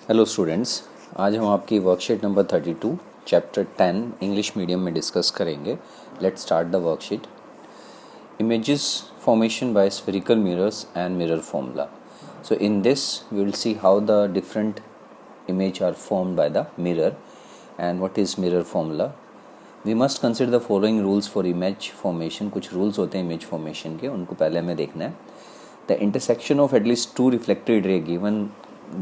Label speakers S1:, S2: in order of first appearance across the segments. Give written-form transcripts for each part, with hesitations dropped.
S1: Hello students, आज हम आपकी worksheet number 32 chapter 10 English medium में डिस्कस करेंगे. Let's start the worksheet. Images formation by spherical mirrors and mirror formula. So in this we will see how the different image are formed by the mirror and what is mirror formula. We must consider the following rules for image formation. कुछ rules होते हैं image formation के, उनको पहले हमें देखना है. The intersection of at least two reflected ray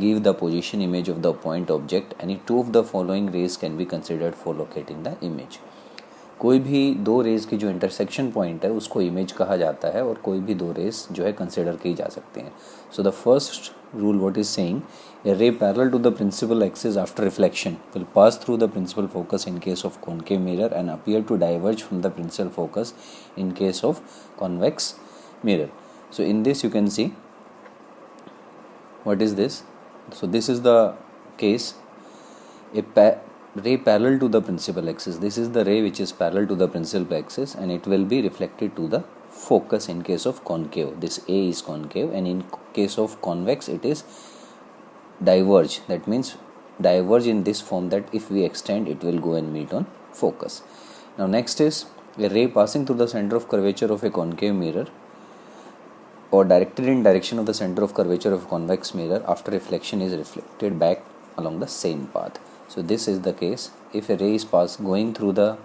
S1: give the position image of the point object. Any two of the following rays can be considered for locating the image. कोई भी दो raise की जो इंटरसेक्शन पॉइंट है उसको image कहा जाता है और कोई भी दो रेज जो है कंसिडर की जा सकते हैं. So the first rule what is saying a ray parallel to the principal axis after reflection will pass through the principal focus in case of concave mirror and appear to diverge from the principal focus in case of convex mirror. So in this you can see what is this. So this is the case, ray parallel to the principal axis. This is the ray which is parallel to the principal axis and it will be reflected to the focus in case of concave. This A is concave and in case of convex it is diverge. That means diverge in this form that if we extend it will go and meet on focus. Now next is a ray passing through the center of curvature of a concave mirror or directed in direction of the center of curvature of a convex mirror after reflection is reflected back along the same path. So this is the case. If a ray is going through the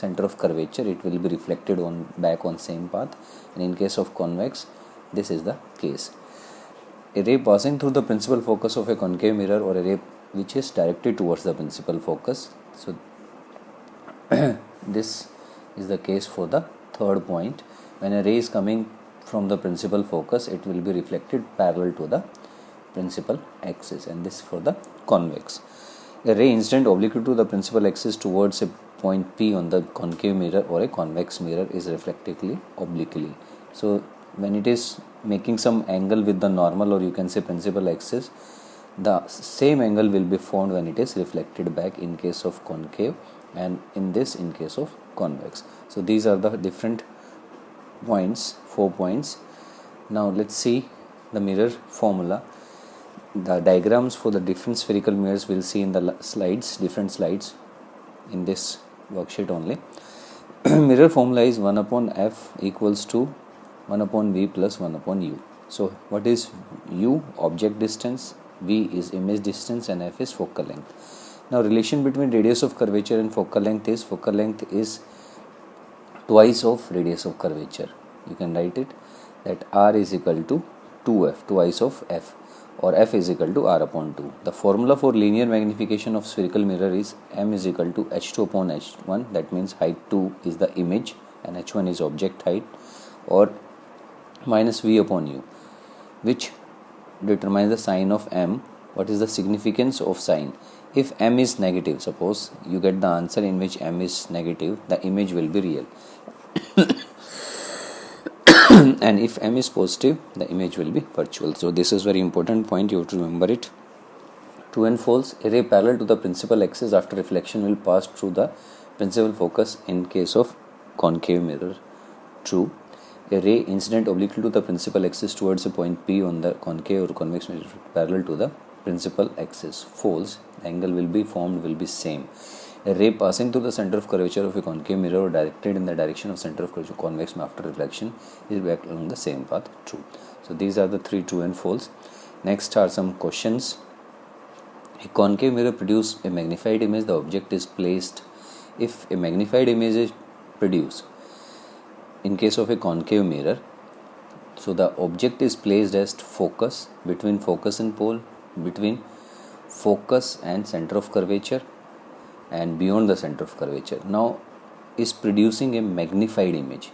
S1: center of curvature, it will be reflected back on same path, and in case of convex this is the case. A ray passing through the principal focus of a concave mirror or a ray which is directed towards the principal focus. So this is the case for the third point. When a ray is coming from the principal focus, it will be reflected parallel to the principal axis, and this for the convex. A ray incident obliquely to the principal axis towards a point P on the concave mirror or a convex mirror is reflectively obliquely. So when it is making some angle with the normal, or you can say principal axis, the same angle will be formed when it is reflected back in case of concave, and in this in case of convex. So these are the different points, 4 points. Now let's see the mirror formula. The diagrams for the different spherical mirrors we'll see in the different slides in this worksheet only. Mirror formula is 1 upon f equals to 1 upon v plus 1 upon u. So what is u? Object distance, v is image distance, and f is focal length. Now relation between radius of curvature and focal length is twice of radius of curvature. You can write it that r is equal to 2f, twice of f, or f is equal to r upon 2. The formula for linear magnification of spherical mirror is m is equal to h2 upon h1. That means height 2 is the image and h1 is object height, or minus v upon u, which determines the sign of m. What is the significance of sign? If m is negative, suppose you get the answer in which m is negative, the image will be real. And if m is positive, the image will be virtual. So this is very important point, you have to remember it. True and false. A ray parallel to the principal axis after reflection will pass through the principal focus in case of concave mirror. True. A ray incident obliquely to the principal axis towards a point P on the concave or convex mirror parallel to the principal axis. False. The angle will be formed will be same. A ray passing through the center of curvature of a concave mirror or directed in the direction of center of curvature convex after reflection is back along the same path. True. So these are the three true and false. Next are some questions. A concave mirror produces a magnified image. The object is placed. If a magnified image is produced in case of a concave mirror, so the object is placed as focus, between focus and pole, between focus and center of curvature, and beyond the center of curvature. Now is producing a magnified image.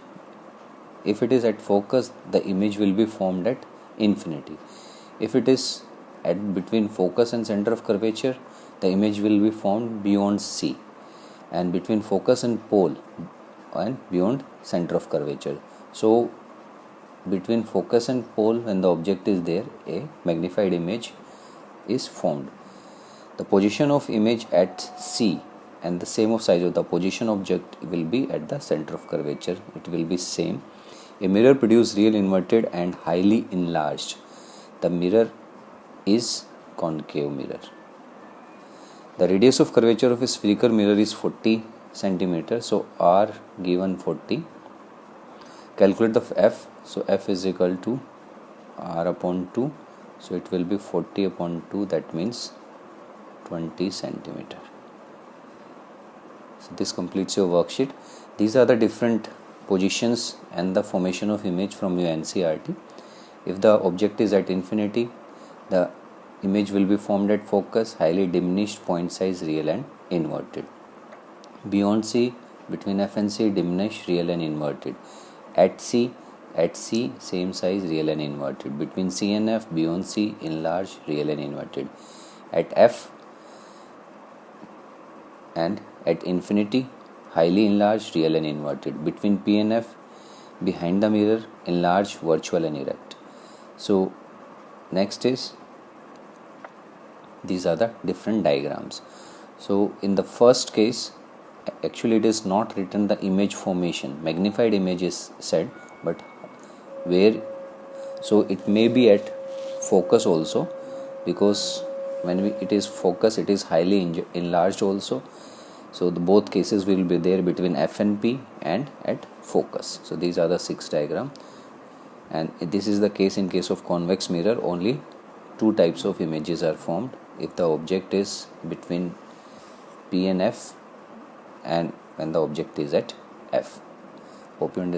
S1: If it is at focus, the image will be formed at infinity. If it is at between focus and center of curvature, the image will be formed beyond C, and between focus and pole and beyond center of curvature. So between focus and pole, when the object is there, a magnified image is formed. The position of image at C and the same of size of the position object will be at the center of curvature. It will be same. A mirror produces real inverted and highly enlarged. The mirror is concave mirror. The radius of curvature of a spherical mirror is 40 centimeter. So R given 40. Calculate the F. So F is equal to R upon 2. So it will be 40 upon 2, that means 20 centimeter. So this completes your worksheet. These are the different positions and the formation of image from your NCERT. If the object is at infinity, the image will be formed at focus, highly diminished, point size, real and inverted. Beyond C, between F and C, diminished, real and inverted. At C, same size, real and inverted. Between C and F, beyond C, enlarged, real and inverted. At F and at infinity, highly enlarged, real and inverted. Between P and F, behind the mirror, enlarged, virtual and erect. So next is, these are the different diagrams. So in the first case, actually it is not written the image formation, magnified image is said, but where, so it may be at focus also, because when it is focus, it is highly enlarged also. So the both cases will be there between F and P and at focus. So these are the 6 diagram, and this is the case in case of convex mirror. Only 2 types of images are formed if the object is between P and F and when the object is at F. Hope you understand.